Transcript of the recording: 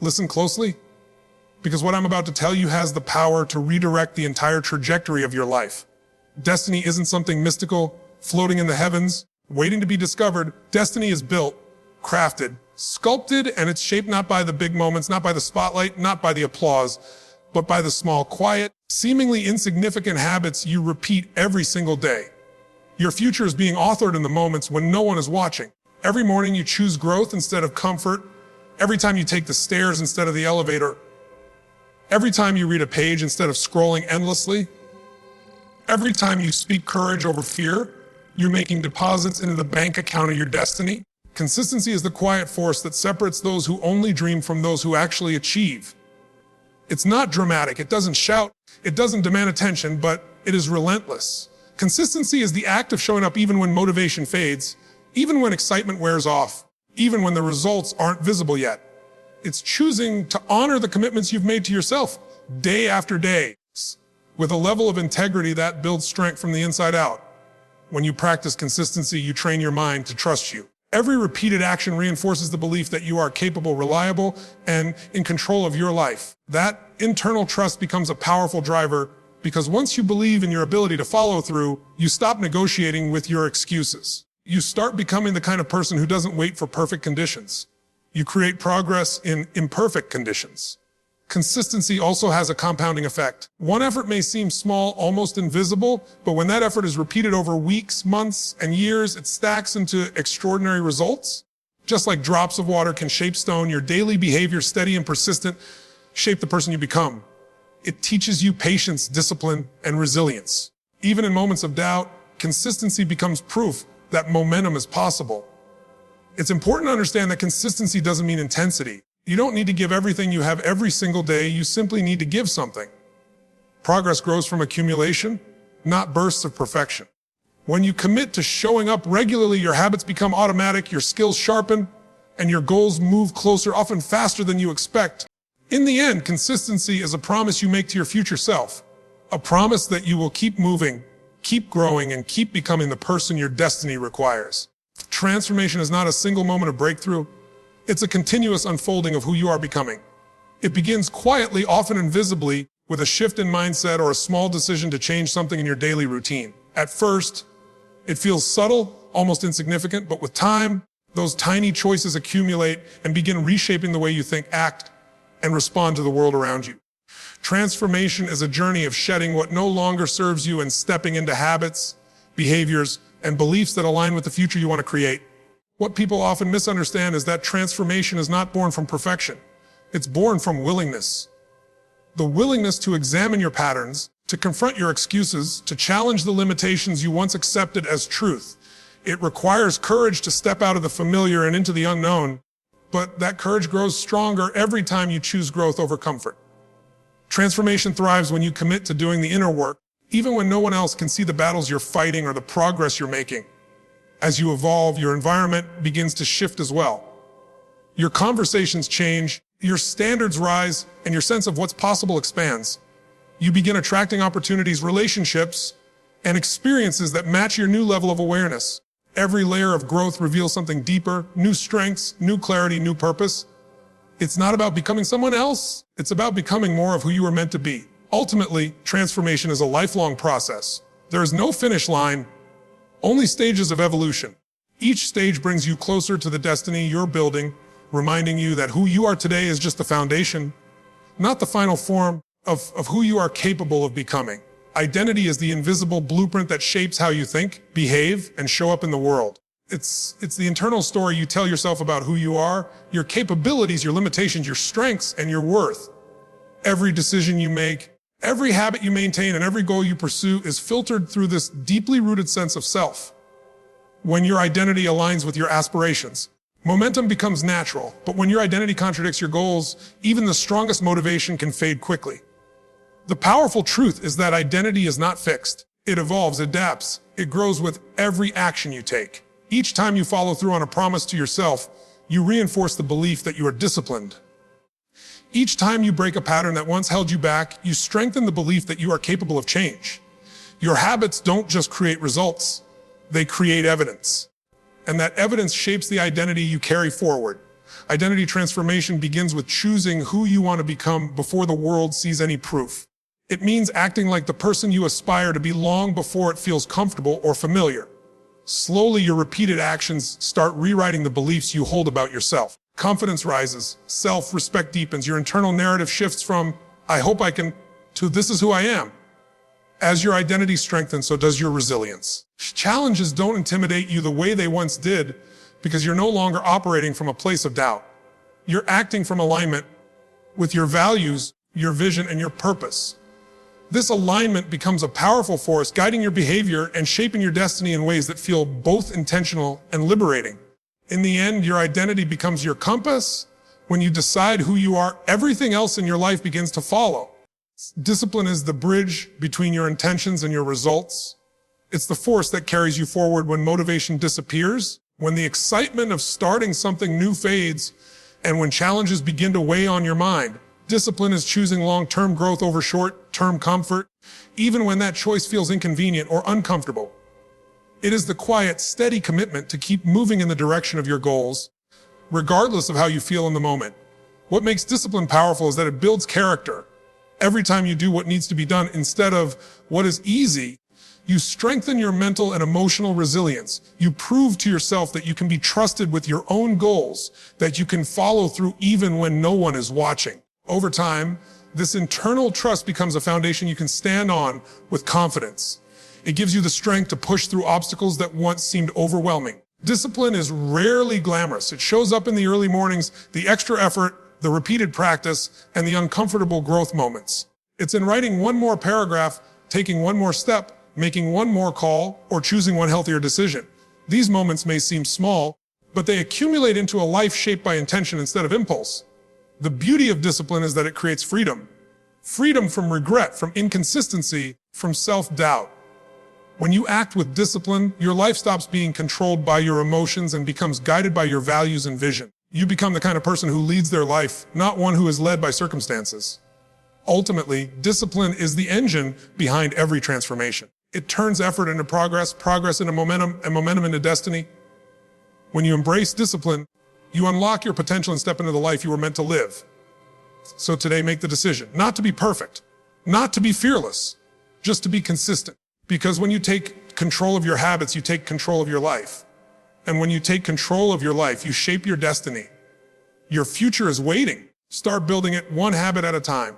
Listen closely, because what I'm about to tell you has the power to redirect the entire trajectory of your life. Destiny isn't something mystical, floating in the heavens, waiting to be discovered. Destiny is built, crafted, sculpted, and it's shaped not by the big moments, not by the spotlight, not by the applause, but by the small, quiet, seemingly insignificant habits you repeat every single day. Your future is being authored in the moments when no one is watching. Every morning you choose growth instead of comfort. Every time you take the stairs instead of the elevator. Every time you read a page instead of scrolling endlessly. Every time you speak courage over fear, you're making deposits into the bank account of your destiny. Consistency is the quiet force that separates those who only dream from those who actually achieve. It's not dramatic, it doesn't shout, it doesn't demand attention, but it is relentless. Consistency is the act of showing up even when motivation fades, even when excitement wears off, even when the results aren't visible yet. It's choosing to honor the commitments you've made to yourself day after day, with a level of integrity that builds strength from the inside out. When you practice consistency, you train your mind to trust you. Every repeated action reinforces the belief that you are capable, reliable, and in control of your life. That internal trust becomes a powerful driver because once you believe in your ability to follow through, you stop negotiating with your excuses. You start becoming the kind of person who doesn't wait for perfect conditions. You create progress in imperfect conditions. Consistency also has a compounding effect. One effort may seem small, almost invisible, but when that effort is repeated over weeks, months, and years, it stacks into extraordinary results. Just like drops of water can shape stone, your daily behavior, steady and persistent, shape the person you become. It teaches you patience, discipline, and resilience. Even in moments of doubt, consistency becomes proof that momentum is possible. It's important to understand that consistency doesn't mean intensity. You don't need to give everything you have every single day, you simply need to give something. Progress grows from accumulation, not bursts of perfection. When you commit to showing up regularly, your habits become automatic, your skills sharpen, and your goals move closer, often faster than you expect. In the end, consistency is a promise you make to your future self. A promise that you will keep moving, keep growing, and keep becoming the person your destiny requires. Transformation is not a single moment of breakthrough. It's a continuous unfolding of who you are becoming. It begins quietly, often invisibly, with a shift in mindset or a small decision to change something in your daily routine. At first, it feels subtle, almost insignificant, but with time, those tiny choices accumulate and begin reshaping the way you think, act, and respond to the world around you. Transformation is a journey of shedding what no longer serves you and stepping into habits, behaviors, and beliefs that align with the future you want to create. What people often misunderstand is that transformation is not born from perfection. It's born from willingness. The willingness to examine your patterns, to confront your excuses, to challenge the limitations you once accepted as truth. It requires courage to step out of the familiar and into the unknown, but that courage grows stronger every time you choose growth over comfort. Transformation thrives when you commit to doing the inner work, even when no one else can see the battles you're fighting or the progress you're making. As you evolve, your environment begins to shift as well. Your conversations change, your standards rise, and your sense of what's possible expands. You begin attracting opportunities, relationships, and experiences that match your new level of awareness. Every layer of growth reveals something deeper, new strengths, new clarity, new purpose. It's not about becoming someone else. It's about becoming more of who you were meant to be. Ultimately, transformation is a lifelong process. There is no finish line, only stages of evolution. Each stage brings you closer to the destiny you're building, reminding you that who you are today is just the foundation, not the final form of who you are capable of becoming. Identity is the invisible blueprint that shapes how you think, behave, and show up in the world. It's the internal story you tell yourself about who you are, your capabilities, your limitations, your strengths, and your worth. Every decision you make, every habit you maintain, and every goal you pursue is filtered through this deeply rooted sense of self. When your identity aligns with your aspirations, momentum becomes natural, but when your identity contradicts your goals, even the strongest motivation can fade quickly. The powerful truth is that identity is not fixed. It evolves, adapts, it grows with every action you take. Each time you follow through on a promise to yourself, you reinforce the belief that you are disciplined. Each time you break a pattern that once held you back, you strengthen the belief that you are capable of change. Your habits don't just create results, they create evidence. And that evidence shapes the identity you carry forward. Identity transformation begins with choosing who you want to become before the world sees any proof. It means acting like the person you aspire to be long before it feels comfortable or familiar. Slowly, your repeated actions start rewriting the beliefs you hold about yourself. Confidence rises, self-respect deepens, your internal narrative shifts from, "I hope I can," to "this is who I am." As your identity strengthens, so does your resilience. Challenges don't intimidate you the way they once did because you're no longer operating from a place of doubt. You're acting from alignment with your values, your vision, and your purpose. This alignment becomes a powerful force, guiding your behavior and shaping your destiny in ways that feel both intentional and liberating. In the end, your identity becomes your compass. When you decide who you are, everything else in your life begins to follow. Discipline is the bridge between your intentions and your results. It's the force that carries you forward when motivation disappears, when the excitement of starting something new fades, and when challenges begin to weigh on your mind. Discipline is choosing long-term growth over short-term comfort, even when that choice feels inconvenient or uncomfortable. It is the quiet, steady commitment to keep moving in the direction of your goals, regardless of how you feel in the moment. What makes discipline powerful is that it builds character. Every time you do what needs to be done instead of what is easy, you strengthen your mental and emotional resilience. You prove to yourself that you can be trusted with your own goals, that you can follow through even when no one is watching. Over time, this internal trust becomes a foundation you can stand on with confidence. It gives you the strength to push through obstacles that once seemed overwhelming. Discipline is rarely glamorous. It shows up in the early mornings, the extra effort, the repeated practice, and the uncomfortable growth moments. It's in writing one more paragraph, taking one more step, making one more call, or choosing one healthier decision. These moments may seem small, but they accumulate into a life shaped by intention instead of impulse. The beauty of discipline is that it creates freedom. Freedom from regret, from inconsistency, from self-doubt. When you act with discipline, your life stops being controlled by your emotions and becomes guided by your values and vision. You become the kind of person who leads their life, not one who is led by circumstances. Ultimately, discipline is the engine behind every transformation. It turns effort into progress, progress into momentum, and momentum into destiny. When you embrace discipline, you unlock your potential and step into the life you were meant to live. So today, make the decision not to be perfect, not to be fearless, just to be consistent. Because when you take control of your habits, you take control of your life. And when you take control of your life, you shape your destiny. Your future is waiting. Start building it one habit at a time.